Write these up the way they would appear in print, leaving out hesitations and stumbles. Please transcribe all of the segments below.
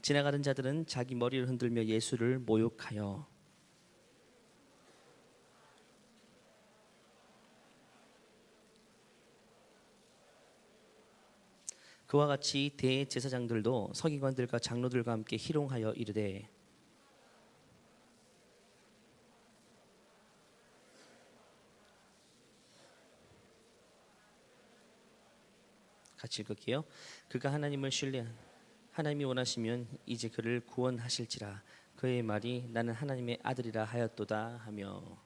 지나가는 자들은 자기 머리를 흔들며 예수를 모욕하여 그와 같이 대제사장들도 서기관들과 장로들과 함께 희롱하여 이르되 같이 읽을게요. 그가 하나님을 신뢰한 하나님이 원하시면 이제 그를 구원하실지라 그의 말이 나는 하나님의 아들이라 하였도다 하며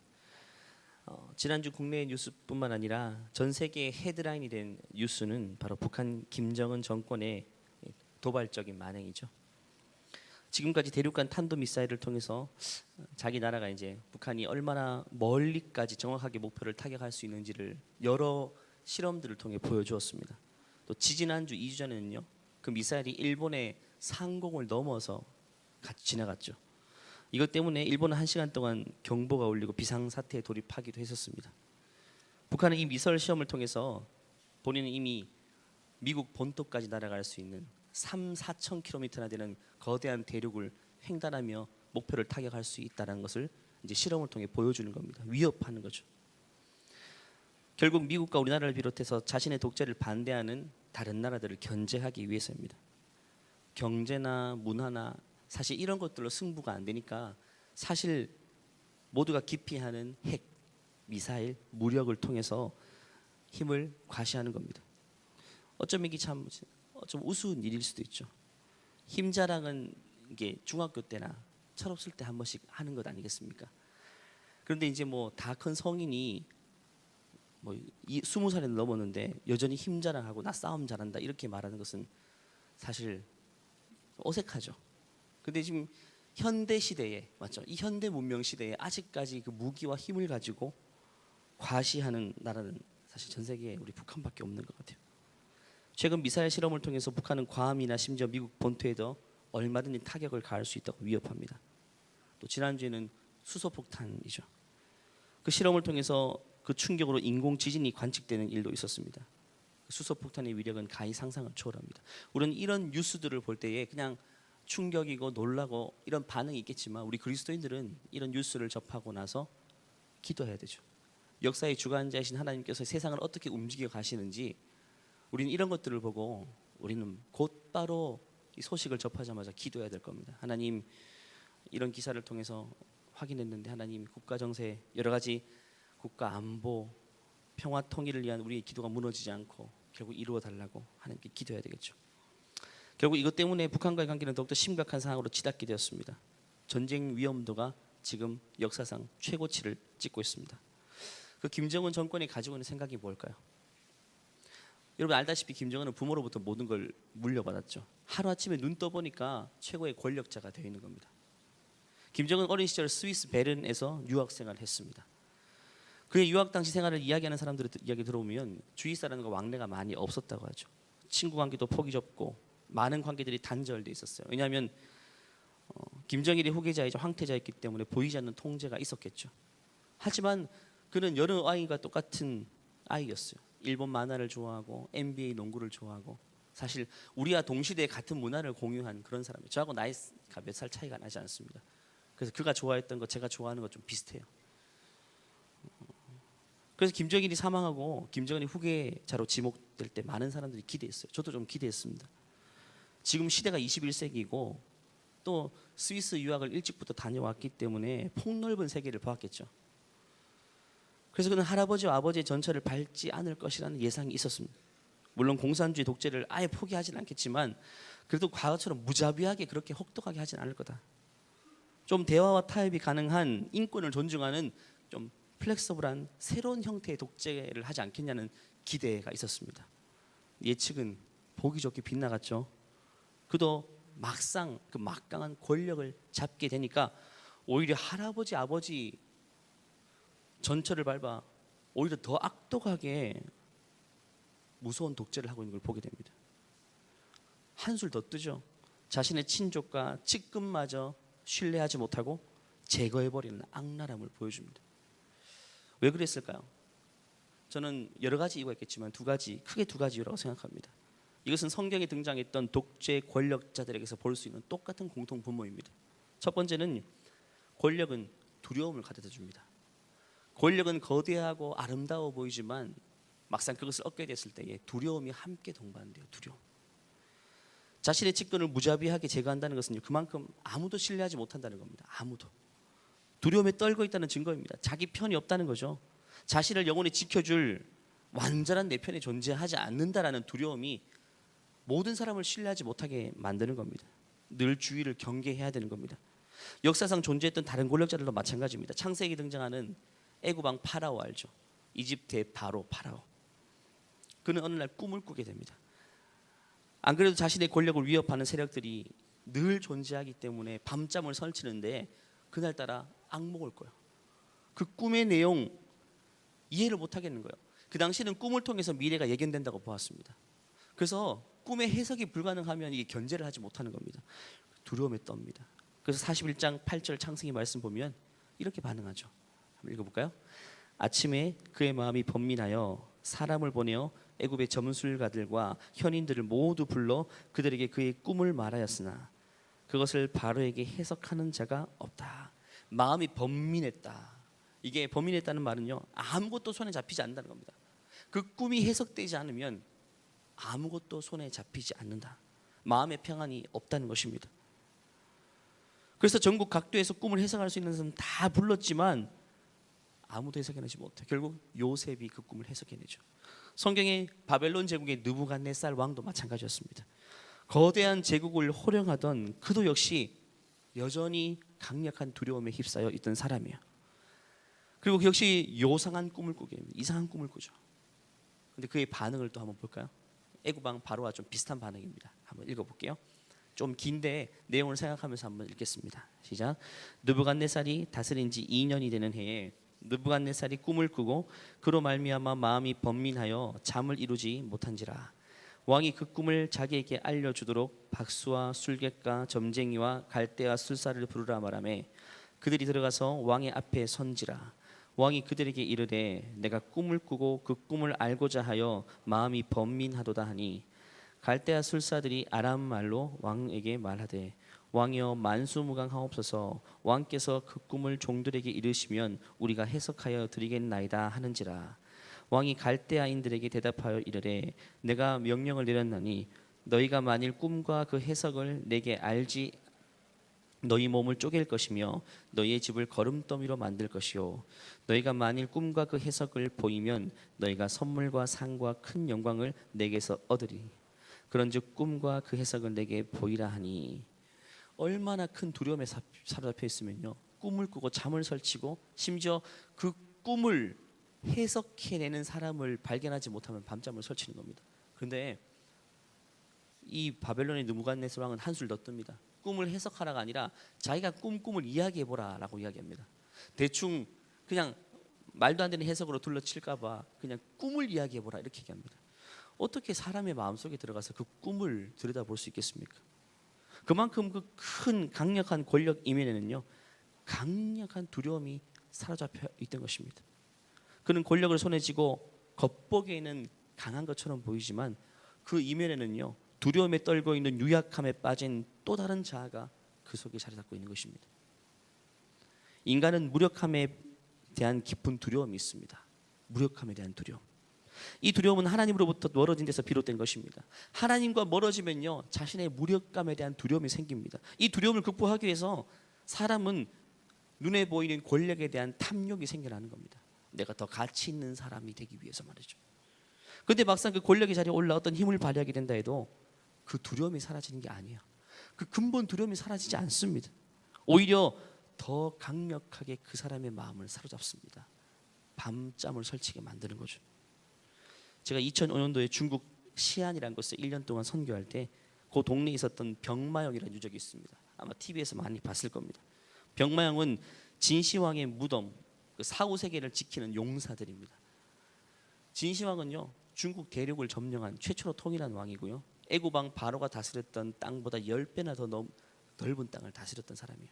지난주 국내 뉴스뿐만 아니라 전 세계의 헤드라인이 된 뉴스는 바로 북한 김정은 정권의 도발적인 만행이죠. 지금까지 대륙간 탄도 미사일을 통해서 자기 나라가 이제 북한이 얼마나 멀리까지 정확하게 목표를 타격할 수 있는지를 여러 실험들을 통해 보여주었습니다. 또 지지난주 2주 전에는요, 그 미사일이 일본의 상공을 넘어서 같이 지나갔죠. 이것 때문에 일본은 1시간 동안 경보가 울리고 비상사태에 돌입하기도 했었습니다. 북한은 이 미사일 시험을 통해서 본인은 이미 미국 본토까지 날아갈 수 있는 3,4천 킬로미터나 되는 거대한 대륙을 횡단하며 목표를 타격할 수 있다는 것을 이제 실험을 통해 보여주는 겁니다. 위협하는 거죠. 결국 미국과 우리나라를 비롯해서 자신의 독재를 반대하는 다른 나라들을 견제하기 위해서입니다. 경제나 문화나 사실 이런 것들로 승부가 안 되니까 사실 모두가 기피하는 핵, 미사일, 무력을 통해서 힘을 과시하는 겁니다. 어쩌면 이게 좀 우스운 일일 수도 있죠. 힘 자랑은 이게 중학교 때나 철없을 때 한 번씩 하는 것 아니겠습니까? 그런데 이제 뭐 다 큰 성인이 뭐 20살이 넘었는데 여전히 힘 자랑하고 나 싸움 잘한다 이렇게 말하는 것은 사실 어색하죠. 근데 지금 현대 시대에 맞죠? 이 현대 문명 시대에 아직까지 그 무기와 힘을 가지고 과시하는 나라는 사실 전 세계에 우리 북한밖에 없는 것 같아요. 최근 미사일 실험을 통해서 북한은 괌이나 심지어 미국 본토에도 얼마든지 타격을 가할 수 있다고 위협합니다. 또 지난주에는 수소폭탄이죠. 그 실험을 통해서 그 충격으로 인공 지진이 관측되는 일도 있었습니다. 수소폭탄의 위력은 가히 상상을 초월합니다. 우리는 이런 뉴스들을 볼 때에 그냥 충격이고 놀라고 이런 반응이 있겠지만 우리 그리스도인들은 이런 뉴스를 접하고 나서 기도해야 되죠. 역사의 주관자이신 하나님께서 세상을 어떻게 움직여 가시는지 우리는 이런 것들을 보고 우리는 곧바로 이 소식을 접하자마자 기도해야 될 겁니다. 하나님, 이런 기사를 통해서 확인했는데 하나님, 국가 정세, 여러 가지 국가 안보, 평화 통일을 위한 우리의 기도가 무너지지 않고 결국 이루어 달라고 하나님께 기도해야 되겠죠. 결국 이것 때문에 북한과의 관계는 더욱더 심각한 상황으로 치닫게 되었습니다. 전쟁 위험도가 지금 역사상 최고치를 찍고 있습니다. 그 김정은 정권이 가지고 있는 생각이 뭘까요? 여러분 알다시피 김정은은 부모로부터 모든 걸 물려받았죠. 하루아침에 눈 떠보니까 최고의 권력자가 되어 있는 겁니다. 김정은 어린 시절 스위스 베른에서 유학생활을 했습니다. 그의 유학 당시 생활을 이야기하는 사람들의 이야기 들어보면 주위 사람과 왕래가 많이 없었다고 하죠. 친구 관계도 폭이 좁고 많은 관계들이 단절돼 있었어요. 왜냐하면 김정일의 후계자이자 황태자였기 때문에 보이지 않는 통제가 있었겠죠. 하지만 그는 여러 아이가 똑같은 아이였어요. 일본 만화를 좋아하고 NBA 농구를 좋아하고 사실 우리와 동시대에 같은 문화를 공유한 그런 사람이에요. 저하고 나이가 몇 살 차이가 나지 않습니다. 그래서 그가 좋아했던 것, 제가 좋아하는 것 좀 비슷해요. 그래서 김정일이 사망하고 김정은이 후계자로 지목될 때 많은 사람들이 기대했어요. 저도 좀 기대했습니다. 지금 시대가 21세기이고 또 스위스 유학을 일찍부터 다녀왔기 때문에 폭넓은 세계를 보았겠죠. 그래서 그는 할아버지와 아버지의 전철을 밟지 않을 것이라는 예상이 있었습니다. 물론 공산주의 독재를 아예 포기하진 않겠지만 그래도 과거처럼 무자비하게 그렇게 혹독하게 하진 않을 거다. 좀 대화와 타협이 가능한 인권을 존중하는 좀 플렉서블한 새로운 형태의 독재를 하지 않겠냐는 기대가 있었습니다. 예측은 보기 좋게 빗나갔죠. 그도 막상 그 막강한 권력을 잡게 되니까 오히려 할아버지 아버지 전철을 밟아 오히려 더 악독하게 무서운 독재를 하고 있는 걸 보게 됩니다. 한술 더 뜨죠. 자신의 친족과 측근마저 신뢰하지 못하고 제거해버리는 악랄함을 보여줍니다. 왜 그랬을까요? 저는 여러 가지 이유가 있겠지만 크게 두 가지 이유라고 생각합니다. 이것은 성경에 등장했던 독재 권력자들에게서 볼 수 있는 똑같은 공통 분모입니다. 첫 번째는 권력은 두려움을 가져다 줍니다. 권력은 거대하고 아름다워 보이지만 막상 그것을 얻게 됐을 때에 두려움이 함께 동반돼요. 두려움. 자신의 직권을 무자비하게 제거한다는 것은 그만큼 아무도 신뢰하지 못한다는 겁니다. 아무도. 두려움에 떨고 있다는 증거입니다. 자기 편이 없다는 거죠. 자신을 영원히 지켜줄 완전한 내 편이 존재하지 않는다라는 두려움이 모든 사람을 신뢰하지 못하게 만드는 겁니다. 늘 주의를 경계해야 되는 겁니다. 역사상 존재했던 다른 권력자들도 마찬가지입니다. 창세기에 등장하는 애굽 왕 파라오 알죠? 이집트의 바로 파라오. 그는 어느 날 꿈을 꾸게 됩니다. 안 그래도 자신의 권력을 위협하는 세력들이 늘 존재하기 때문에 밤잠을 설치는데 그날따라 악몽을 꿔요. 그 꿈의 내용 이해를 못하겠는 거예요. 그 당시는 꿈을 통해서 미래가 예견된다고 보았습니다. 그래서 꿈의 해석이 불가능하면 이게 견제를 하지 못하는 겁니다. 두려움에 떱니다. 그래서 41장 8절 창세기 말씀 보면 이렇게 반응하죠. 한번 읽어볼까요? 아침에 그의 마음이 번민하여 사람을 보내어 애굽의 점술가들과 현인들을 모두 불러 그들에게 그의 꿈을 말하였으나 그것을 바로에게 해석하는 자가 없다. 마음이 번민했다. 이게 번민했다는 말은요, 아무것도 손에 잡히지 않는다는 겁니다. 그 꿈이 해석되지 않으면 아무것도 손에 잡히지 않는다. 마음의 평안이 없다는 것입니다. 그래서 전국 각도에서 꿈을 해석할 수 있는 사람 다 불렀지만 아무도 해석해내지 못해. 결국 요셉이 그 꿈을 해석해내죠. 성경의 바벨론 제국의 느부갓네살 왕도 마찬가지였습니다. 거대한 제국을 호령하던 그도 역시 여전히 강력한 두려움에 휩싸여 있던 사람이에요. 그리고 그 역시 요상한 꿈을 꾸게 됩니다. 이상한 꿈을 꾸죠. 근데 그의 반응을 또 한번 볼까요? 애굽 왕 바로와 좀 비슷한 반응입니다. 한번 읽어볼게요. 좀 긴데 내용을 생각하면서 한번 읽겠습니다. 시작. 느부갓네살이 다스린 지 2년이 되는 해에 느부갓네살이 꿈을 꾸고 그로 말미암아 마음이 번민하여 잠을 이루지 못한지라. 왕이 그 꿈을 자기에게 알려주도록 박수와 술객과 점쟁이와 갈대와 술사를 부르라 말하매 그들이 들어가서 왕의 앞에 선지라. 왕이 그들에게 이르되 내가 꿈을 꾸고 그 꿈을 알고자 하여 마음이 번민하도다 하니 갈대아 술사들이 아람 말로 왕에게 말하되 왕이여 만수무강하옵소서. 왕께서 그 꿈을 종들에게 이르시면 우리가 해석하여 드리겠나이다 하는지라. 왕이 갈대아인들에게 대답하여 이르되 내가 명령을 내렸나니 너희가 만일 꿈과 그 해석을 내게 알지 너희 몸을 쪼갤 것이며 너희의 집을 거름더미로 만들 것이요 너희가 만일 꿈과 그 해석을 보이면 너희가 선물과 상과 큰 영광을 내게서 얻으리. 그런즉 꿈과 그 해석을 내게 보이라 하니. 얼마나 큰 두려움에 사로잡혀 있으면요, 꿈을 꾸고 잠을 설치고 심지어 그 꿈을 해석해내는 사람을 발견하지 못하면 밤잠을 설치는 겁니다. 그런데 이 바벨론의 느부갓네살 왕은 한술 더 뜹니다. 꿈을 해석하라가 아니라 자기가 꿈을 이야기해보라 라고 이야기합니다. 대충 그냥 말도 안 되는 해석으로 둘러칠까 봐 그냥 꿈을 이야기해보라 이렇게 얘기합니다. 어떻게 사람의 마음속에 들어가서 그 꿈을 들여다볼 수 있겠습니까? 그만큼 그 큰 강력한 권력 이면에는요, 강력한 두려움이 사로잡혀 있던 것입니다. 그는 권력을 손에 쥐고 겉보기에는 강한 것처럼 보이지만 그 이면에는요, 두려움에 떨고 있는 유약함에 빠진 또 다른 자아가 그 속에 자리 잡고 있는 것입니다. 인간은 무력함에 대한 깊은 두려움이 있습니다. 무력함에 대한 두려움. 이 두려움은 하나님으로부터 멀어진 데서 비롯된 것입니다. 하나님과 멀어지면요, 자신의 무력감에 대한 두려움이 생깁니다. 이 두려움을 극복하기 위해서 사람은 눈에 보이는 권력에 대한 탐욕이 생겨나는 겁니다. 내가 더 가치 있는 사람이 되기 위해서 말이죠. 그런데 막상 그 권력의 자리에 올라 어떤 힘을 발휘하게 된다 해도 그 두려움이 사라지는 게 아니에요. 그 근본 두려움이 사라지지 않습니다. 오히려 더 강력하게 그 사람의 마음을 사로잡습니다. 밤잠을 설치게 만드는 거죠. 제가 2005년도에 중국 시안이라는 곳에 1년 동안 선교할 때 그 동네에 있었던 병마용이라는 유적이 있습니다. 아마 TV에서 많이 봤을 겁니다. 병마용은 진시황의 무덤, 그 사후세계를 지키는 용사들입니다. 진시황은요, 중국 대륙을 점령한 최초로 통일한 왕이고요, 애굽 왕 바로가 다스렸던 땅보다 10배나 더 넓은 땅을 다스렸던 사람이에요.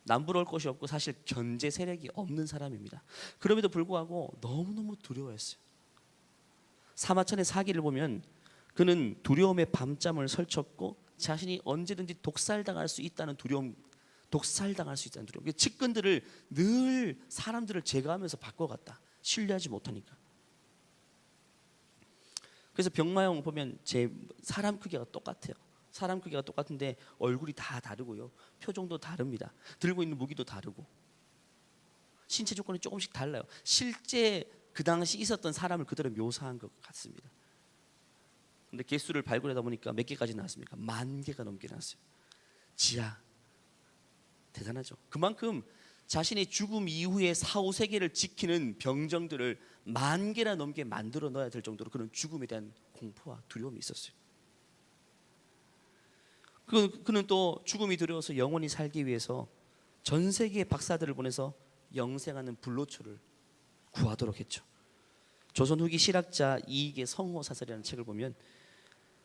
남부러울 것이 없고 사실 견제 세력이 없는 사람입니다. 그럼에도 불구하고 너무너무 두려워했어요. 사마천의 사기를 보면 그는 두려움에 밤잠을 설쳤고 자신이 언제든지 독살당할 수 있다는 두려움, 독살당할 수 있다는 두려움. 측근들을 늘 사람들을 제거하면서 바꿔갔다. 신뢰하지 못하니까. 그래서 병마용 보면 제 사람 크기가 똑같아요. 사람 크기가 똑같은데 얼굴이 다 다르고요. 표정도 다릅니다. 들고 있는 무기도 다르고. 신체 조건이 조금씩 달라요. 실제 그 당시 있었던 사람을 그대로 묘사한 것 같습니다. 근데 개수를 발굴하다 보니까 몇 개까지 나왔습니까? 10,000개가 넘게 나왔어요. 지하. 대단하죠. 그만큼 자신의 죽음 이후에 사후 세계를 지키는 병정들을 10,000개나 넘게 만들어 넣어야 될 정도로 그런 죽음에 대한 공포와 두려움이 있었어요. 그는 또 죽음이 두려워서 영원히 살기 위해서 전 세계의 박사들을 보내서 영생하는 불로초를 구하도록 했죠. 조선 후기 실학자 이익의 성호사설이라는 책을 보면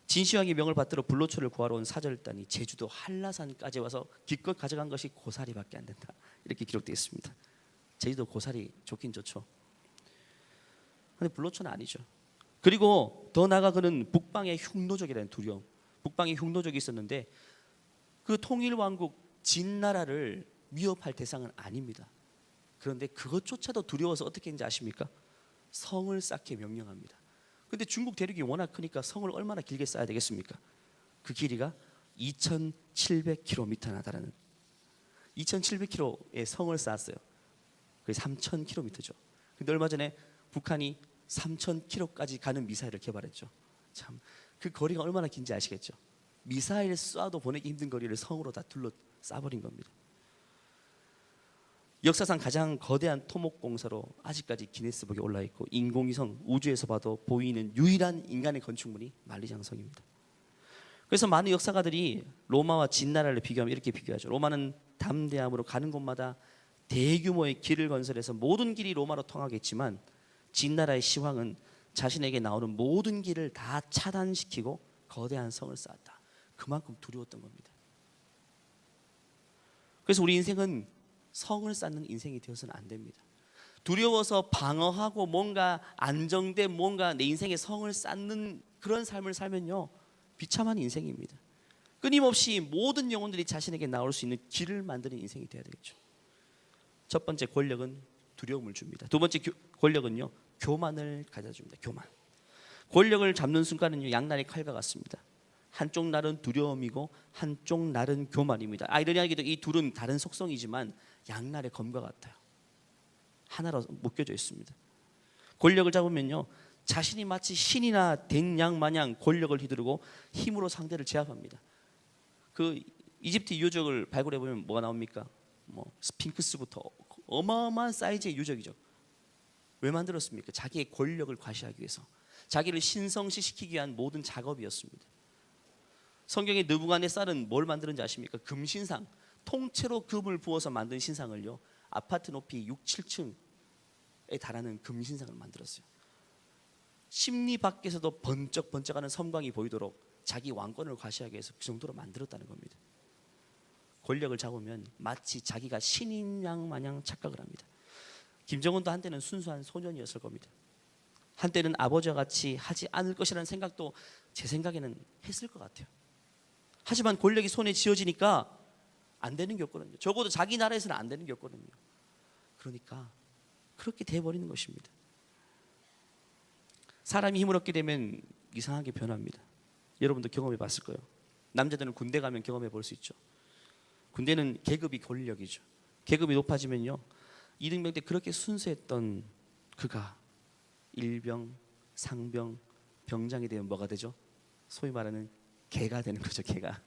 진시황의 명을 받들어 불로초를 구하러 온 사절단이 제주도 한라산까지 와서 기껏 가져간 것이 고사리밖에 안 된다. 이렇게 기록되어 있습니다. 제주도 고사리 좋긴 좋죠. 그런데 불로초는 아니죠. 그리고 더 나아가 그는 북방의 흉노족이라는 두려움, 북방의 흉노족이 있었는데 그 통일왕국 진나라를 위협할 대상은 아닙니다. 그런데 그것조차도 두려워서 어떻게 했는지 아십니까? 성을 쌓게 명령합니다. 근데 중국 대륙이 워낙 크니까 성을 얼마나 길게 쌓아야 되겠습니까? 그 길이가 2,700km나 달하는 2,700km의 성을 쌓았어요. 그게 3,000km죠. 근데 얼마 전에 북한이 3,000km까지 가는 미사일을 개발했죠. 참, 그 거리가 얼마나 긴지 아시겠죠? 미사일 쏴도 보내기 힘든 거리를 성으로 다 둘러싸버린 겁니다. 역사상 가장 거대한 토목공사로 아직까지 기네스북에 올라 있고 인공위성 우주에서 봐도 보이는 유일한 인간의 건축물이 만리장성입니다. 그래서 많은 역사가들이 로마와 진나라를 비교하면 이렇게 비교하죠. 로마는 담대함으로 가는 곳마다 대규모의 길을 건설해서 모든 길이 로마로 통하겠지만 진나라의 시황은 자신에게 나오는 모든 길을 다 차단시키고 거대한 성을 쌓았다. 그만큼 두려웠던 겁니다. 그래서 우리 인생은 성을 쌓는 인생이 되어서는 안 됩니다. 두려워서 방어하고 뭔가 안정된 뭔가 내 인생에 성을 쌓는 그런 삶을 살면요 비참한 인생입니다. 끊임없이 모든 영혼들이 자신에게 나올 수 있는 길을 만드는 인생이 되어야 되겠죠. 첫 번째 권력은 두려움을 줍니다. 두 번째 권력은요 교만을 가져줍니다. 교만. 권력을 잡는 순간은요 양날의 칼과 같습니다. 한쪽 날은 두려움이고 한쪽 날은 교만입니다. 아이러니하게도 이 둘은 다른 속성이지만 양날의 검과 같아요. 하나로 묶여져 있습니다. 권력을 잡으면요 자신이 마치 신이나 된 양 마냥 권력을 휘두르고 힘으로 상대를 제압합니다. 그 이집트 유적을 발굴해 보면 뭐가 나옵니까? 뭐 스핑크스부터 어마어마한 사이즈의 유적이죠. 왜 만들었습니까? 자기의 권력을 과시하기 위해서, 자기를 신성시시키기 위한 모든 작업이었습니다. 성경의 느부갓네살은 뭘 만드는지 아십니까? 금신상, 통째로 금을 부어서 만든 신상을요 아파트 높이 6, 7층에 달하는 금신상을 만들었어요. 심리 밖에서도 번쩍번쩍하는 섬광이 보이도록 자기 왕권을 과시하기 위해서 그 정도로 만들었다는 겁니다. 권력을 잡으면 마치 자기가 신인 양 마냥 착각을 합니다. 김정은도 한때는 순수한 소년이었을 겁니다. 한때는 아버지와 같이 하지 않을 것이라는 생각도 제 생각에는 했을 것 같아요. 하지만 권력이 손에 쥐어지니까 안 되는 게 없거든요. 적어도 자기 나라에서는 안 되는 게 없거든요. 그러니까 그렇게 돼버리는 것입니다. 사람이 힘을 얻게 되면 이상하게 변합니다. 여러분도 경험해 봤을 거예요. 남자들은 군대 가면 경험해 볼 수 있죠. 군대는 계급이 권력이죠. 계급이 높아지면요 이등병 때 그렇게 순수했던 그가 일병, 상병, 병장이 되면 뭐가 되죠? 소위 말하는 개가 되는 거죠. 개가.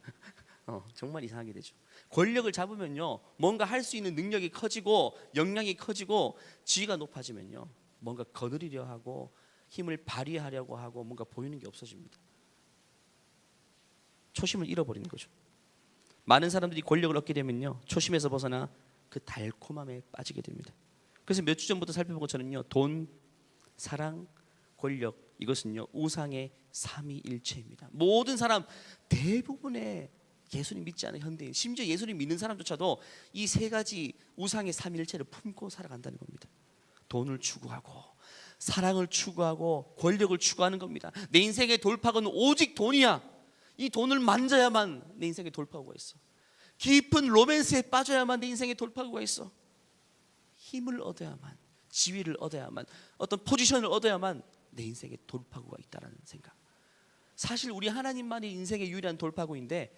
정말 이상하게 되죠. 권력을 잡으면요 뭔가 할 수 있는 능력이 커지고 역량이 커지고 지위가 높아지면요 뭔가 거느리려 하고 힘을 발휘하려고 하고 뭔가 보이는 게 없어집니다. 초심을 잃어버리는 거죠. 많은 사람들이 권력을 얻게 되면요 초심에서 벗어나 그 달콤함에 빠지게 됩니다. 그래서 몇 주 전부터 살펴본 것처럼요 돈, 사랑, 권력 이것은요 우상의 삼위일체입니다. 모든 사람 대부분의 예수님 믿지 않은 현대인, 심지어 예수님 믿는 사람조차도 이 세 가지 우상의 삼위일체를 품고 살아간다는 겁니다. 돈을 추구하고 사랑을 추구하고 권력을 추구하는 겁니다. 내 인생의 돌파구는 오직 돈이야. 이 돈을 만져야만 내 인생의 돌파구가 있어. 깊은 로맨스에 빠져야만 내 인생의 돌파구가 있어. 힘을 얻어야만, 지위를 얻어야만, 어떤 포지션을 얻어야만 내 인생의 돌파구가 있다는 생각. 사실 우리 하나님만이 인생의 유일한 돌파구인데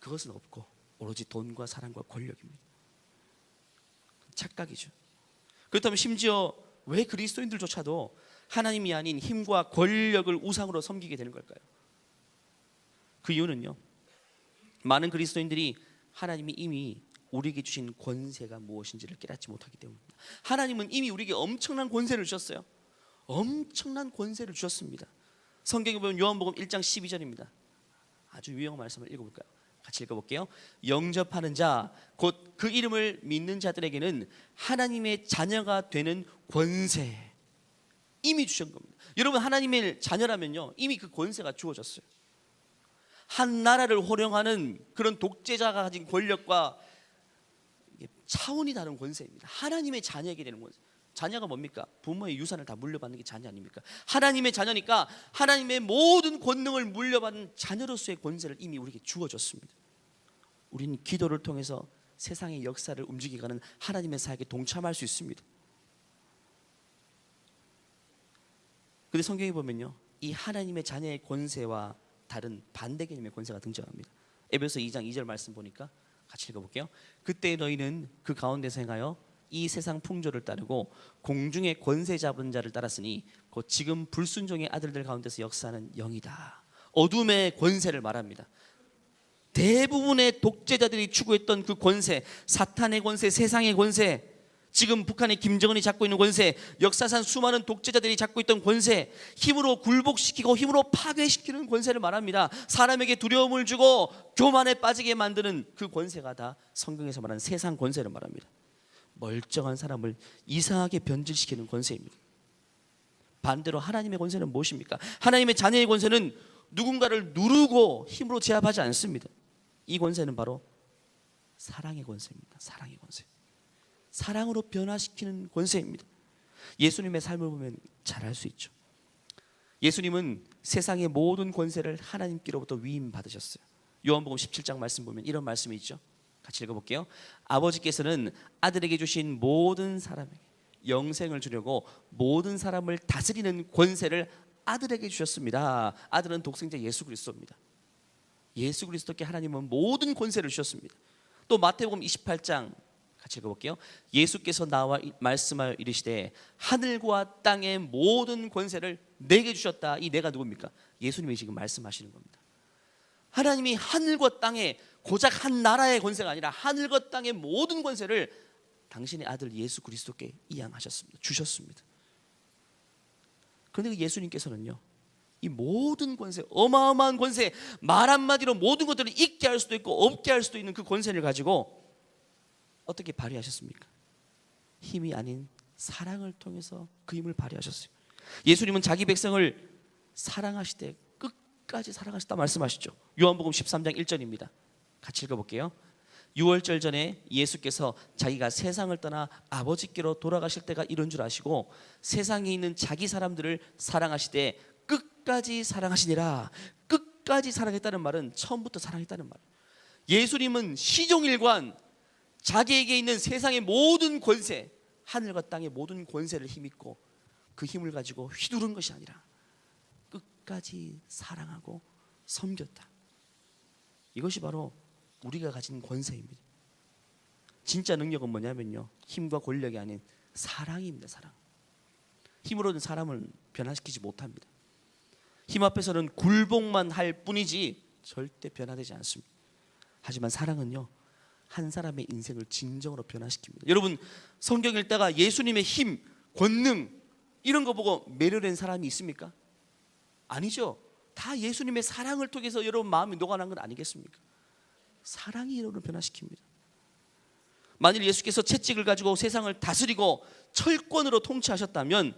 그것은 없고 오로지 돈과 사랑과 권력입니다. 착각이죠. 그렇다면 심지어 왜 그리스도인들조차도 하나님이 아닌 힘과 권력을 우상으로 섬기게 되는 걸까요? 그 이유는요, 많은 그리스도인들이 하나님이 이미 우리에게 주신 권세가 무엇인지를 깨닫지 못하기 때문입니다. 하나님은 이미 우리에게 엄청난 권세를 주셨어요. 엄청난 권세를 주셨습니다. 성경에 보면 요한복음 1장 12절입니다. 아주 유용한 말씀을 읽어볼까요? 같이 읽어볼게요. 영접하는 자, 곧 그 이름을 믿는 자들에게는 하나님의 자녀가 되는 권세 이미 주신 겁니다. 여러분, 하나님의 자녀라면요, 이미 그 권세가 주어졌어요. 한 나라를 호령하는 그런 독재자가 가진 권력과 차원이 다른 권세입니다. 하나님의 자녀에게 되는 권세. 자녀가 뭡니까? 부모의 유산을 다 물려받는 게 자녀 아닙니까? 하나님의 자녀니까 하나님의 모든 권능을 물려받는 자녀로서의 권세를 이미 우리에게 주어졌습니다. 우리는 기도를 통해서 세상의 역사를 움직이가는 하나님의 사역에 동참할 수 있습니다. 그런데 성경에 보면요, 이 하나님의 자녀의 권세와 다른 반대 개념의 권세가 등장합니다. 에베소 2장 2절 말씀 보니까 같이 읽어볼게요. 그때 너희는 그 가운데서 행하여 이 세상 풍조를 따르고 공중의 권세 잡은 자를 따랐으니 곧 지금 불순종의 아들들 가운데서 역사하는 영이다. 어둠의 권세를 말합니다. 대부분의 독재자들이 추구했던 그 권세, 사탄의 권세, 세상의 권세, 지금 북한의 김정은이 잡고 있는 권세, 역사상 수많은 독재자들이 잡고 있던 권세, 힘으로 굴복시키고 힘으로 파괴시키는 권세를 말합니다. 사람에게 두려움을 주고 교만에 빠지게 만드는 그 권세가 다 성경에서 말하는 세상 권세를 말합니다. 멀쩡한 사람을 이상하게 변질시키는 권세입니다. 반대로 하나님의 권세는 무엇입니까? 하나님의 자녀의 권세는 누군가를 누르고 힘으로 제압하지 않습니다. 이 권세는 바로 사랑의 권세입니다. 사랑의 권세. 사랑으로 변화시키는 권세입니다. 예수님의 삶을 보면 잘 알 수 있죠. 예수님은 세상의 모든 권세를 하나님께로부터 위임받으셨어요. 요한복음 17장 말씀 보면 이런 말씀이 있죠. 같이 읽어볼게요. 아버지께서는 아들에게 주신 모든 사람에게 영생을 주려고 모든 사람을 다스리는 권세를 아들에게 주셨습니다. 아들은 독생자 예수 그리스도입니다. 예수 그리스도께 하나님은 모든 권세를 주셨습니다. 또 마태복음 28장 같이 읽어볼게요. 예수께서 나와 말씀하여 이르시되 하늘과 땅의 모든 권세를 내게 주셨다. 이 내가 누굽니까? 예수님이 지금 말씀하시는 겁니다. 하나님이 하늘과 땅에 고작 한 나라의 권세가 아니라 하늘과 땅의 모든 권세를 당신의 아들 예수 그리스도께 이양하셨습니다. 주셨습니다. 그런데 예수님께서는요, 이 모든 권세, 어마어마한 권세, 말 한마디로 모든 것들을 있게 할 수도 있고 없게 할 수도 있는 그 권세를 가지고 어떻게 발휘하셨습니까? 힘이 아닌 사랑을 통해서 그 힘을 발휘하셨어요. 예수님은 자기 백성을 사랑하시되 끝까지 사랑하셨다 말씀하시죠. 요한복음 13장 1절입니다. 같이 읽어볼게요. 유월절 전에 예수께서 자기가 세상을 떠나 아버지께로 돌아가실 때가 이런 줄 아시고 세상에 있는 자기 사람들을 사랑하시되 끝까지 사랑하시니라. 끝까지 사랑했다는 말은 처음부터 사랑했다는 말. 예수님은 시종일관 자기에게 있는 세상의 모든 권세, 하늘과 땅의 모든 권세를 힘입고 그 힘을 가지고 휘두른 것이 아니라 끝까지 사랑하고 섬겼다. 이것이 바로 우리가 가진 권세입니다. 진짜 능력은 뭐냐면요, 힘과 권력이 아닌 사랑입니다. 사랑. 힘으로는 사람을 변화시키지 못합니다. 힘 앞에서는 굴복만 할 뿐이지 절대 변화되지 않습니다. 하지만 사랑은요, 한 사람의 인생을 진정으로 변화시킵니다. 여러분, 성경 읽다가 예수님의 힘, 권능 이런 거 보고 매료된 사람이 있습니까? 아니죠. 다 예수님의 사랑을 통해서 여러분 마음이 녹아난 건 아니겠습니까? 사랑이 여러분을 변화시킵니다. 만일 예수께서 채찍을 가지고 세상을 다스리고 철권으로 통치하셨다면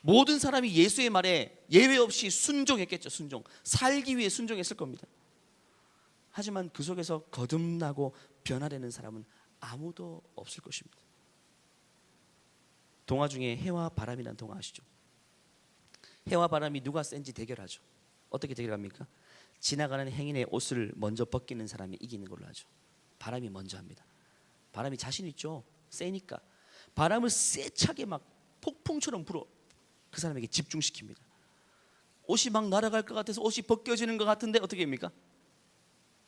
모든 사람이 예수의 말에 예외 없이 순종했겠죠. 순종. 살기 위해 순종했을 겁니다. 하지만 그 속에서 거듭나고 변화되는 사람은 아무도 없을 것입니다. 동화 중에 해와 바람이라는 동화 아시죠? 해와 바람이 누가 센지 대결하죠. 어떻게 대결합니까? 지나가는 행인의 옷을 먼저 벗기는 사람이 이기는 걸로 하죠. 바람이 먼저 합니다. 바람이 자신 있죠. 세니까 바람을 세차게 막 폭풍처럼 불어 그 사람에게 집중시킵니다. 옷이 막 날아갈 것 같아서 옷이 벗겨지는 것 같은데 어떻게 합니까?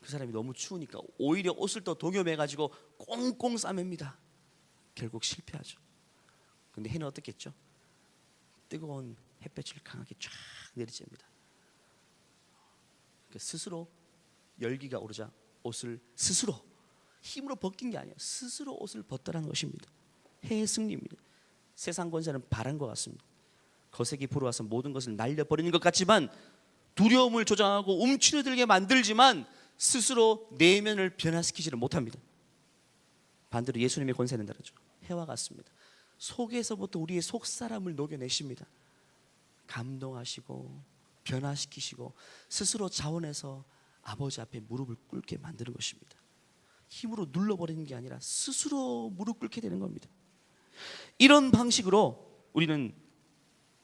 그 사람이 너무 추우니까 오히려 옷을 더 동여매가지고 꽁꽁 싸맵니다. 결국 실패하죠. 근데 해는 어떻게 했죠? 뜨거운 햇볕을 강하게 쫙 내리쬐입니다. 그러니까 스스로 열기가 오르자 옷을 스스로 힘으로 벗긴 게 아니에요. 스스로 옷을 벗더라는 것입니다. 해의 승리입니다. 세상 권세는 바람과 같습니다. 거세게 불어와서 모든 것을 날려버리는 것 같지만 두려움을 조장하고 움츠러들게 만들지만 스스로 내면을 변화시키지를 못합니다. 반대로 예수님의 권세는 다르죠. 해와 같습니다. 속에서부터 우리의 속사람을 녹여내십니다. 감동하시고 변화시키시고 스스로 자원해서 아버지 앞에 무릎을 꿇게 만드는 것입니다. 힘으로 눌러버리는 게 아니라 스스로 무릎 꿇게 되는 겁니다. 이런 방식으로 우리는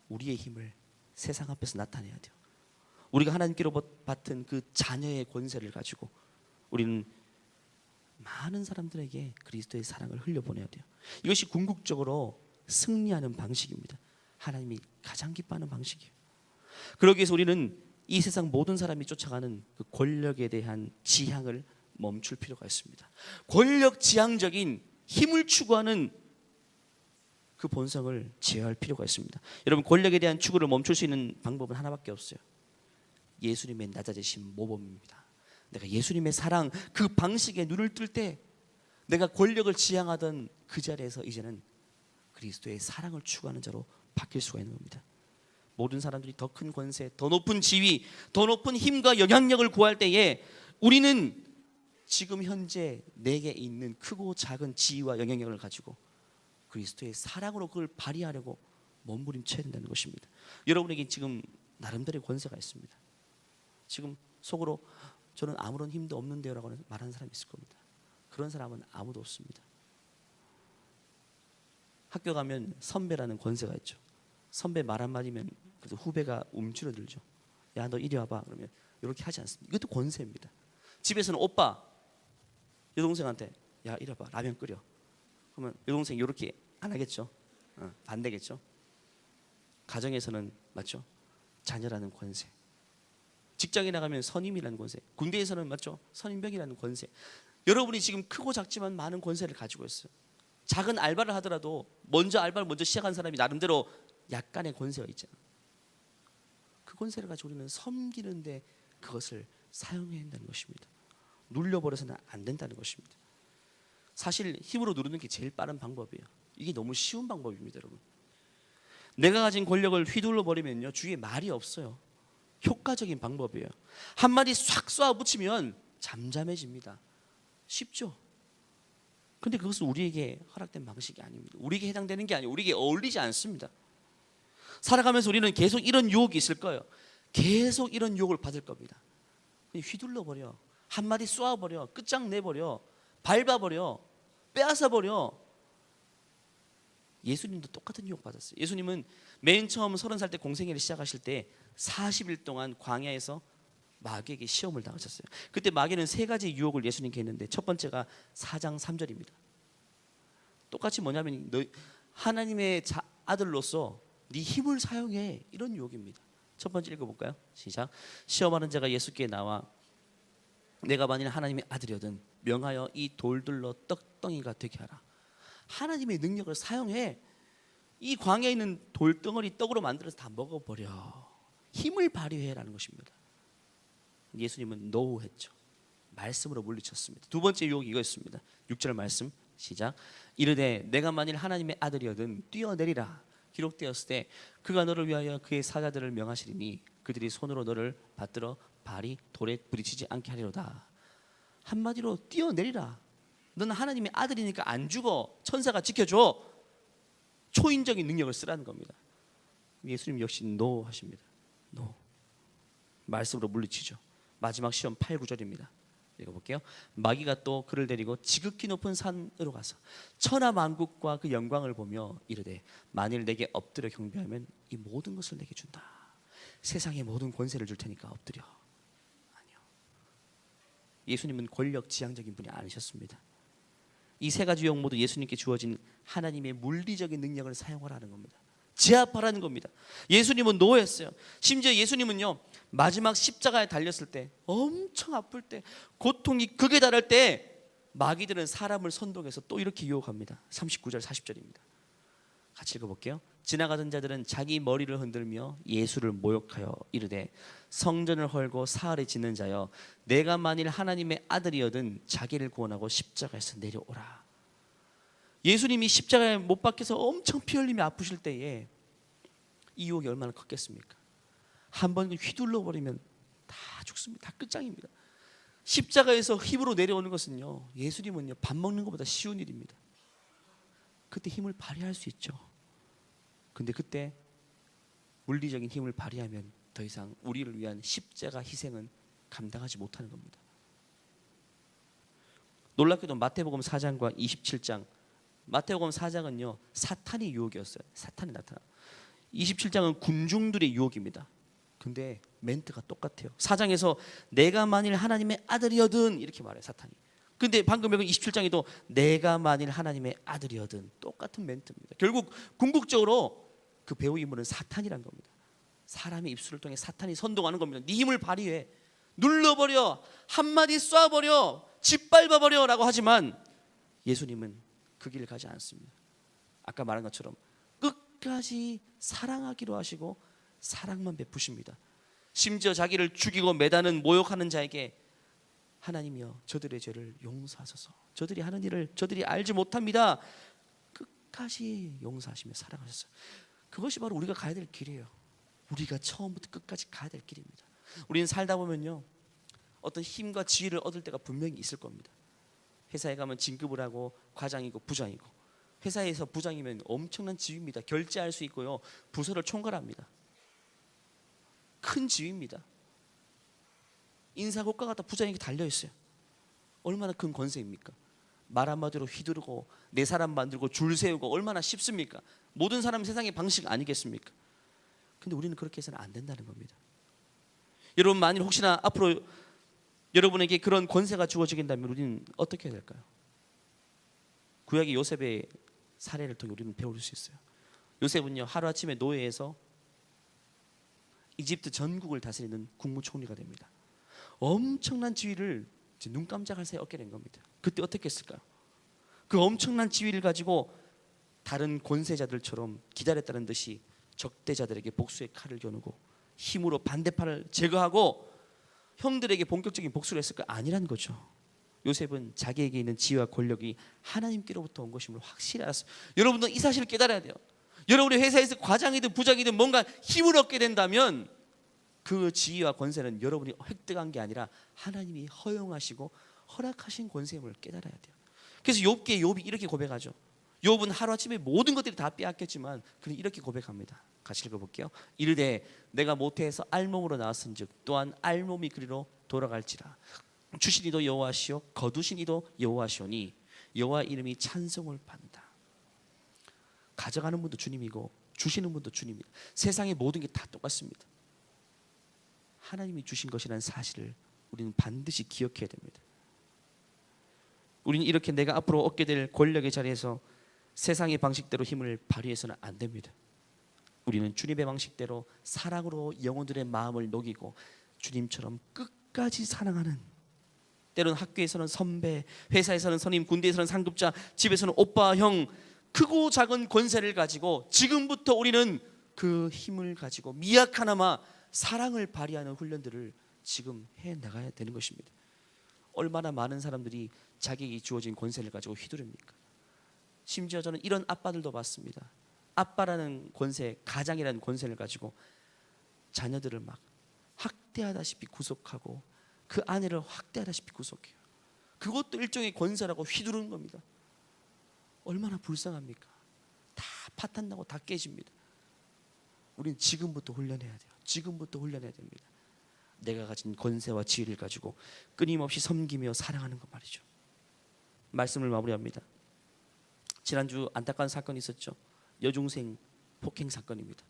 우리의 힘을 세상 앞에서 나타내야 돼요. 우리가 하나님께로 받은 그 자녀의 권세를 가지고 우리는 많은 사람들에게 그리스도의 사랑을 흘려보내야 돼요. 이것이 궁극적으로 승리하는 방식입니다. 하나님이 가장 기뻐하는 방식이에요. 그러기 위해서 우리는 이 세상 모든 사람이 쫓아가는 그 권력에 대한 지향을 멈출 필요가 있습니다. 권력 지향적인 힘을 추구하는 그 본성을 제어할 필요가 있습니다. 여러분, 권력에 대한 추구를 멈출 수 있는 방법은 하나밖에 없어요. 예수님의 낮아지신 모범입니다. 내가 예수님의 사랑 그 방식에 눈을 뜰 때 내가 권력을 지향하던 그 자리에서 이제는 그리스도의 사랑을 추구하는 자로 바뀔 수가 있는 겁니다. 모든 사람들이 더 큰 권세, 더 높은 지위, 더 높은 힘과 영향력을 구할 때에 우리는 지금 현재 내게 있는 크고 작은 지위와 영향력을 가지고 그리스도의 사랑으로 그걸 발휘하려고 몸부림쳐야 된다는 것입니다. 여러분에게 지금 나름대로의 권세가 있습니다. 지금 속으로 저는 아무런 힘도 없는데요 라고 말하는 사람이 있을 겁니다. 그런 사람은 아무도 없습니다. 학교 가면 선배라는 권세가 있죠. 선배 말 한마디면 그래도 후배가 움츠러들죠. 야, 너 이리 와봐. 그러면 이렇게 하지 않습니다. 이것도 권세입니다. 집에서는 오빠 여동생한테 야, 이리 와봐. 라면 끓여. 그러면 여동생이 이렇게 안 하겠죠. 반대겠죠. 가정에서는 맞죠. 자녀라는 권세. 직장에 나가면 선임이라는 권세. 군대에서는 맞죠. 선임병이라는 권세. 여러분이 지금 크고 작지만 많은 권세를 가지고 있어요. 작은 알바를 하더라도 알바를 먼저 시작한 사람이 나름대로 약간의 권세가 있잖아요. 그 권세를 가지고 우리는 섬기는데 그것을 사용해야 한다는 것입니다. 눌려버려서는 안 된다는 것입니다. 사실 힘으로 누르는 게 제일 빠른 방법이에요. 이게 너무 쉬운 방법입니다, 여러분. 내가 가진 권력을 휘둘러 버리면요, 주위에 말이 없어요. 효과적인 방법이에요. 한마디 싹 쏴 붙이면 잠잠해집니다. 쉽죠? 근데 그것은 우리에게 허락된 방식이 아닙니다. 우리에게 해당되는 게 아니에요. 우리에게 어울리지 않습니다. 살아가면서 우리는 계속 이런 유혹이 있을 거예요. 계속 이런 유혹을 받을 겁니다. 휘둘러 버려, 한마디 쏘아버려, 끝장내버려, 밟아버려, 빼앗아버려. 예수님도 똑같은 유혹 받았어요. 예수님은 맨 처음 30살 때 공생애를 시작하실 때 40일 동안 광야에서 마귀에게 시험을 당하셨어요. 그때 마귀는 3가지 유혹을 예수님께 했는데 첫 번째가 4장 3절입니다. 똑같이 뭐냐면 너 하나님의 아들로서 네 힘을 사용해, 이런 유혹입니다. 첫 번째 읽어볼까요? 시작. 시험하는 자가 예수께 나와 내가 만일 하나님의 아들이거든 명하여 이 돌들로 떡덩이가 되게 하라. 하나님의 능력을 사용해 이 광야에 있는 돌덩어리 떡으로 만들어서 다 먹어버려. 힘을 발휘해라는 것입니다. 예수님은 노 했죠. 말씀으로 물리쳤습니다. 두 번째 유혹이 이거였습니다. 6절 말씀 시작. 이르되 내가 만일 하나님의 아들이거든 뛰어내리라. 기록되었을 때 그가 너를 위하여 그의 사자들을 명하시리니 그들이 손으로 너를 받들어 발이 돌에 부딪히지 않게 하리로다. 한마디로 뛰어내리라. 너는 하나님의 아들이니까 안 죽어. 천사가 지켜줘. 초인적인 능력을 쓰라는 겁니다. 예수님 역시 노 하십니다. 노. 말씀으로 물리치죠. 마지막 시험 8, 9절입니다. 읽어볼게요. 마귀가 또 그를 데리고 지극히 높은 산으로 가서 천하 만국과 그 영광을 보며 이르되 만일 내게 엎드려 경배하면 이 모든 것을 내게 준다. 세상의 모든 권세를 줄 테니까 엎드려. 아니요. 예수님은 권력 지향적인 분이 아니셨습니다. 이 세 가지 유형 모두 예수님께 주어진 하나님의 물리적인 능력을 사용하라는 겁니다. 제압하라는 겁니다. 예수님은 노예였어요. 심지어 예수님은요, 마지막 십자가에 달렸을 때 엄청 아플 때 고통이 극에 달할 때 마귀들은 사람을 선동해서 또 이렇게 유혹합니다. 39절 40절입니다. 같이 읽어볼게요. 지나가던 자들은 자기 머리를 흔들며 예수를 모욕하여 이르되 성전을 헐고 사흘에 짓는 자여 내가 만일 하나님의 아들이어든 자기를 구원하고 십자가에서 내려오라. 예수님이 십자가에 못 박혀서 엄청 피 흘리며 아프실 때에 이 유혹이 얼마나 컸겠습니까? 한 번 휘둘러 버리면 다 죽습니다. 다 끝장입니다. 십자가에서 힘으로 내려오는 것은요, 예수님은요 밥 먹는 것보다 쉬운 일입니다. 그때 힘을 발휘할 수 있죠. 근데 그때 물리적인 힘을 발휘하면 더 이상 우리를 위한 십자가 희생은 감당하지 못하는 겁니다. 놀랍게도 마태복음 4장과 27장, 마태복음 4장은요 사탄의 유혹이었어요. 사탄이 나타나. 27장은 군중들의 유혹입니다. 근데 멘트가 똑같아요. 4장에서 내가 만일 하나님의 아들이어든 이렇게 말해요, 사탄이. 근데 방금 여기 27장에도 내가 만일 하나님의 아들이어든 똑같은 멘트입니다. 결국 궁극적으로 그 배우 인물은 사탄이란 겁니다. 사람의 입술을 통해 사탄이 선동하는 겁니다. 네 힘을 발휘해, 눌러버려, 한마디 쏴버려, 짓밟아버려 라고 하지만 예수님은 그 길을 가지 않습니다. 아까 말한 것처럼 끝까지 사랑하기로 하시고 사랑만 베푸십니다. 심지어 자기를 죽이고 매다는 모욕하는 자에게 하나님이여 저들의 죄를 용서하소서, 저들이 하는 일을 저들이 알지 못합니다. 끝까지 용서하시며 사랑하셨어요. 그것이 바로 우리가 가야 될 길이에요. 우리가 처음부터 끝까지 가야 될 길입니다. 우리는 살다 보면요 어떤 힘과 지위를 얻을 때가 분명히 있을 겁니다. 회사에 가면 진급을 하고 과장이고 부장이고, 회사에서 부장이면 엄청난 지위입니다. 결제할 수 있고요 부서를 총괄합니다. 큰 지위입니다. 인사고과가 다 부장에게 달려있어요. 얼마나 큰 권세입니까? 말 한마디로 휘두르고 내 사람 만들고 줄 세우고 얼마나 쉽습니까? 모든 사람 세상의 방식 아니겠습니까? 근데 우리는 그렇게 해서는 안 된다는 겁니다. 여러분 만일 혹시나 앞으로 여러분에게 그런 권세가 주어지게 된다면 우리는 어떻게 해야 될까요? 구약의 요셉의 사례를 통해 우리는 배울 수 있어요. 요셉은요 하루아침에 노예에서 이집트 전국을 다스리는 국무총리가 됩니다. 엄청난 지위를 눈 깜짝할 사이에 얻게 된 겁니다. 그때 어떻게 했을까요? 그 엄청난 지위를 가지고 다른 권세자들처럼 기다렸다는 듯이 적대자들에게 복수의 칼을 겨누고 힘으로 반대팔을 제거하고 형들에게 본격적인 복수를 했을까? 아니란 거죠. 요셉은 자기에게 있는 지위와 권력이 하나님께로부터 온 것임을 확실히 알았어요. 여러분도 이 사실을 깨달아야 돼요. 여러분이 회사에서 과장이든 부장이든 뭔가 힘을 얻게 된다면 그 지위와 권세는 여러분이 획득한 게 아니라 하나님이 허용하시고 허락하신 권세임을 깨달아야 돼요. 그래서 욥이 이렇게 고백하죠. 욥은 하루아침에 모든 것들이 다 빼앗겼지만 그는 이렇게 고백합니다. 같이 읽어볼게요. 이르되 내가 모태에서 알몸으로 나왔은즉 또한 알몸이 그리로 돌아갈지라. 주신 이도 여호와시오 거두신 이도 여호와시오니 여호와 이름이 찬송을 받는다. 가져가는 분도 주님이고 주시는 분도 주님이다. 세상의 모든 게 다 똑같습니다. 하나님이 주신 것이라는 사실을 우리는 반드시 기억해야 됩니다. 우리는 이렇게 내가 앞으로 얻게 될 권력의 자리에서 세상의 방식대로 힘을 발휘해서는 안 됩니다. 우리는 주님의 방식대로 사랑으로 영혼들의 마음을 녹이고 주님처럼 끝까지 사랑하는, 때로는 학교에서는 선배, 회사에서는 선임, 군대에서는 상급자, 집에서는 오빠, 형, 크고 작은 권세를 가지고 지금부터 우리는 그 힘을 가지고 미약하나마 사랑을 발휘하는 훈련들을 지금 해나가야 되는 것입니다. 얼마나 많은 사람들이 자기에게 주어진 권세를 가지고 휘두릅니까? 심지어 저는 이런 아빠들도 봤습니다. 아빠라는 권세, 가장이라는 권세를 가지고 자녀들을 막 학대하다시피 구속하고 그 아내를 학대하다시피 구속해요. 그것도 일종의 권세라고 휘두르는 겁니다. 얼마나 불쌍합니까? 다 파탄나고 다 깨집니다. 우리는 지금부터 훈련해야 돼요. 지금부터 훈련해야 됩니다. 내가 가진 권세와 지위를 가지고 끊임없이 섬기며 사랑하는 것 말이죠. 말씀을 마무리합니다. 지난주 안타까운 사건이 있었죠. 여중생 폭행 사건입니다.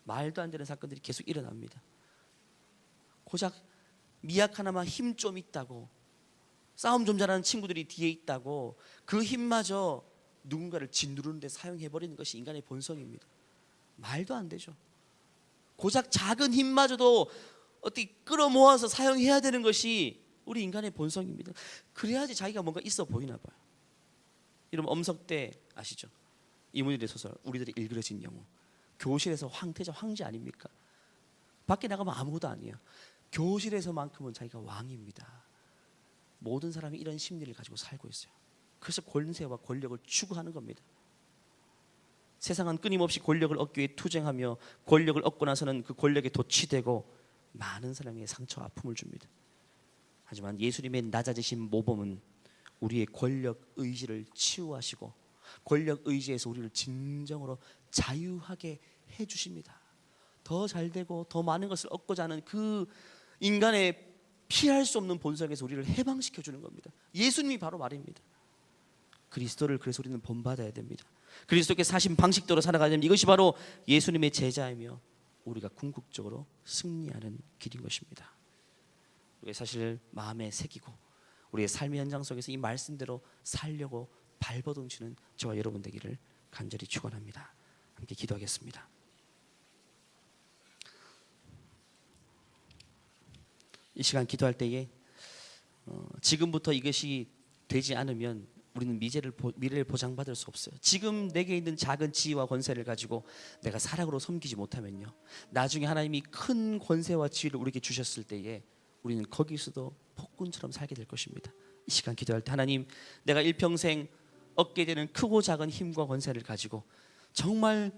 말도 안 되는 사건들이 계속 일어납니다. 고작 미약 하나만 힘 좀 있다고, 싸움 좀 잘하는 친구들이 뒤에 있다고 그 힘마저 누군가를 짓누르는 데 사용해버리는 것이 인간의 본성입니다. 말도 안 되죠. 고작 작은 힘마저도 어떻게 끌어모아서 사용해야 되는 것이 우리 인간의 본성입니다. 그래야지 자기가 뭔가 있어 보이나 봐요. 여러분 엄석대 아시죠? 이문희의 소설 우리들의 일그러진 영웅. 교실에서 황태자 황제 아닙니까? 밖에 나가면 아무것도 아니에요. 교실에서만큼은 자기가 왕입니다. 모든 사람이 이런 심리를 가지고 살고 있어요. 그래서 권세와 권력을 추구하는 겁니다. 세상은 끊임없이 권력을 얻기 위해 투쟁하며 권력을 얻고 나서는 그 권력에 도취되고 많은 사람에게 상처와 아픔을 줍니다. 하지만 예수님의 낮아지신 모범은 우리의 권력 의지를 치유하시고 권력 의지에서 우리를 진정으로 자유하게 해주십니다. 더 잘되고 더 많은 것을 얻고자 하는 그 인간의 피할 수 없는 본성에서 우리를 해방시켜 주는 겁니다. 예수님이 바로 말입니다. 그리스도를 그래서 우리는 본받아야 됩니다. 그리스도께 사신 방식대로 살아가야 됩니다. 이것이 바로 예수님의 제자이며 우리가 궁극적으로 승리하는 길인 것입니다. 우리가 사실 마음에 새기고 우리의 삶의 현장 속에서 이 말씀대로 살려고 발버둥치는 저와 여러분 되기를 간절히 축원합니다. 함께 기도하겠습니다. 이 시간 기도할 때에 지금부터 이것이 되지 않으면 우리는 미래를 보장받을 수 없어요. 지금 내게 있는 작은 지위와 권세를 가지고 내가 사랑으로 섬기지 못하면요, 나중에 하나님이 큰 권세와 지위를 우리에게 주셨을 때에 우리는 거기서도 폭군처럼 살게 될 것입니다. 이 시간 기도할 때 하나님, 내가 일평생 얻게 되는 크고 작은 힘과 권세를 가지고 정말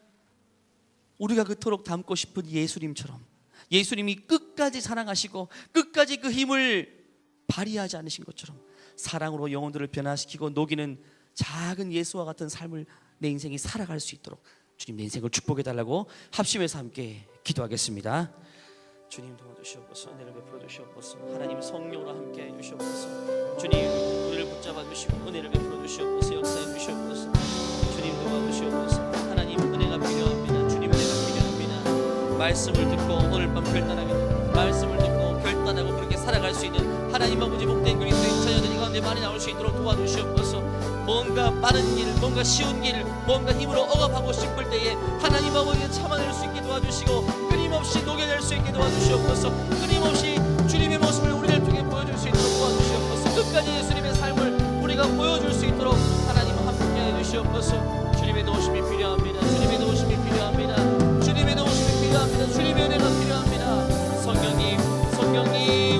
우리가 그토록 닮고 싶은 예수님처럼, 예수님이 끝까지 사랑하시고 끝까지 그 힘을 발휘하지 않으신 것처럼 사랑으로 영혼들을 변화시키고 녹이는 작은 예수와 같은 삶을 내 인생이 살아갈 수 있도록 주님 내 인생을 축복해 달라고 합심해서 함께 기도하겠습니다. 주님 도와주시옵소서. 은혜를 베풀어 주시옵소서. 하나님 성령으로 함께 해 주시옵소서. 주님 우리를 붙잡아 주시고 은혜를 베풀어 주시옵소서. 역사해 주시옵소서. 주님 도와주시옵소서. 하나님 은혜가 필요합니다. 주님 은혜가 필요합니다. 말씀을 듣고 오늘 밤 결단하게, 말씀을 듣고 결단하고 그렇게 살아갈 수 있는 하나님 아버지 복된 그리스도의 자녀들이 가운데 많이 나올 수 있도록 도와주시옵소서. 뭔가 빠른 길, 뭔가 쉬운 길, 뭔가 힘으로 억압하고 싶을 때에 하나님 아버지가 참아낼 수 있게 도와주시고 끊임없이 녹여낼 수 있게 도와주시옵소서. 끊임없이 주님의 모습을 우리를 통해 보여줄 수 있도록 도와주시옵소서. 끝까지 예수님의 삶을 우리가 보여줄 수 있도록 하나님 함께해 주시옵소서. 주님의 도우심이 필요합니다. 주님의 도우심이 필요합니다. 주님의 도우심이 필요합니다. 주님의 은혜가 필요합니다. 성령님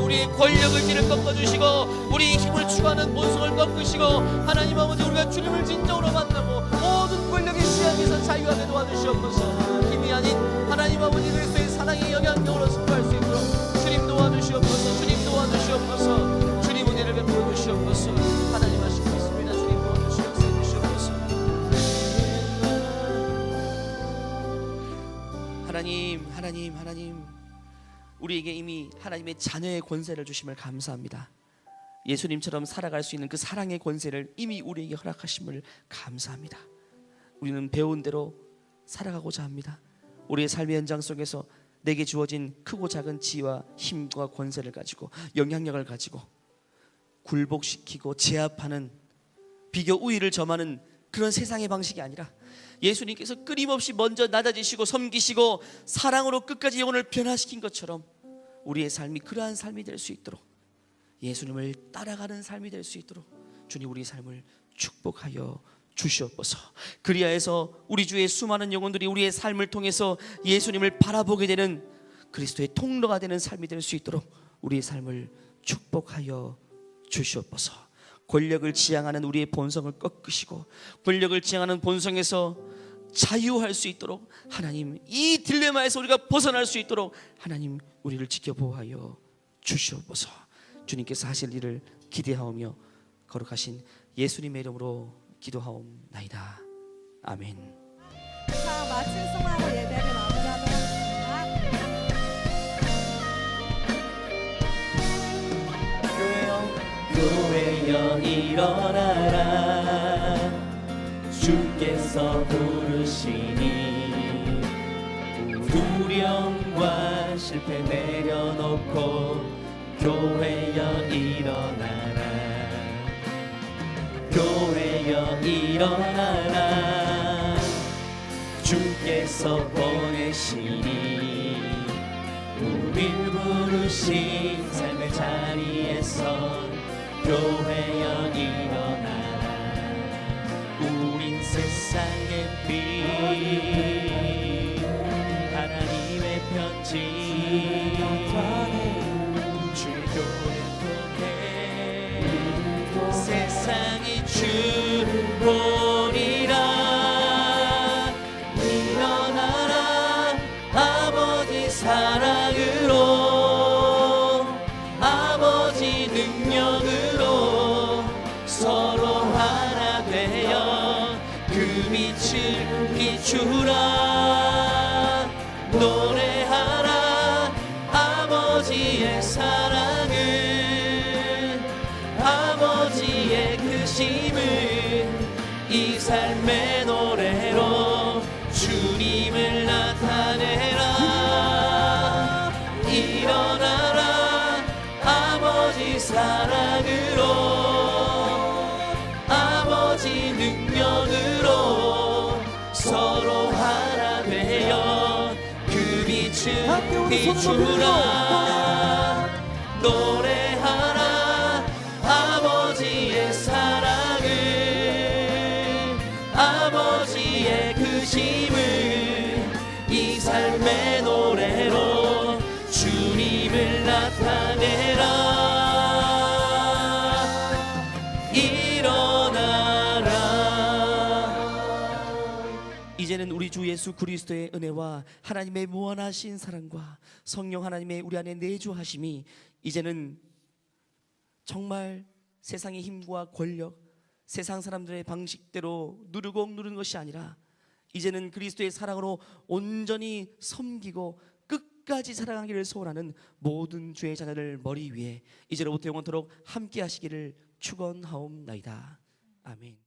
우리의 권력을 길을 꺾어주시고 우리의 힘을 추구하는 본성을 꺾으시고 하나님 아버지 우리가 주님을 진정으로 만나고 모든 권력의 시향에서 자유하게 도와주시옵소서. 힘이 아닌 하나님 아버지 그리스도의 사랑의 영향력으로 승부할 수 있도록 주님 도와주시옵소서. 주님 도와주시옵소서. 주님 은혜를 베풀어 주시옵소서. 하나님 하시고 있습니다. 주님 도와주시옵소서. 하나님 우리에게 이미 하나님의 자녀의 권세를 주심을 감사합니다. 예수님처럼 살아갈 수 있는 그 사랑의 권세를 이미 우리에게 허락하심을 감사합니다. 우리는 배운 대로 살아가고자 합니다. 우리의 삶의 현장 속에서 내게 주어진 크고 작은 지위와 힘과 권세를 가지고 영향력을 가지고 굴복시키고 제압하는 비교 우위를 점하는 그런 세상의 방식이 아니라 예수님께서 끊임없이 먼저 낮아지시고 섬기시고 사랑으로 끝까지 영혼을 변화시킨 것처럼 우리의 삶이 그러한 삶이 될 수 있도록, 예수님을 따라가는 삶이 될 수 있도록 주님 우리 삶을 축복하여 주시옵소서. 그리하여서 우리 주의 수많은 영혼들이 우리의 삶을 통해서 예수님을 바라보게 되는 그리스도의 통로가 되는 삶이 될 수 있도록 우리의 삶을 축복하여 주시옵소서. 권력을 지향하는 우리의 본성을 꺾으시고 권력을 지향하는 본성에서 자유할 수 있도록 하나님, 이 딜레마에서 우리가 벗어날 수 있도록 하나님 우리를 지켜보아여 주시옵소서. 주님께서 하실 일을 기대하오며 거룩하신 예수님의 이름으로 기도하옵나이다. 아멘. 자, 마침 성화하고 예배를 마무리하도록 하겠습니다. 교회여 일어나라 주께서 부르시니 두려움과 실패 내려놓고 교회여 일어나라 교회여 일어나라 주께서 보내시니 우릴 부르신 삶의 자리에서 교회여 일어나라 우린 세상의 빛 하나님의 편지 주의 교회 통해 세상이 주를 보리라 일어나라 아버지 사랑으로 아버지 능력으로 서로 하나 되어 그 빛을 비추라 노래하라 아버지의 사랑을 아버지의 크심을 이 삶의 노래로 주님을 나타내라 일어나라 아버지 사랑으로 아버지 능력으로 서로 하나 되어 그 빛을 비추라 노래하라 아버지의 사랑을 아버지의 크심을 이 삶의 노래로 주님을 나타내라 일어나라 이제는 우리 주 예수 그리스도의 은혜와 하나님의 무한하신 사랑과 성령 하나님의 우리 안에 내주하심이 이제는 정말 세상의 힘과 권력 세상 사람들의 방식대로 누르고 누르는 것이 아니라 이제는 그리스도의 사랑으로 온전히 섬기고 끝까지 사랑하기를 소원하는 모든 주의 자녀를 머리 위에 이제로부터 영원토록 함께 하시기를 축원하옵나이다. 아멘.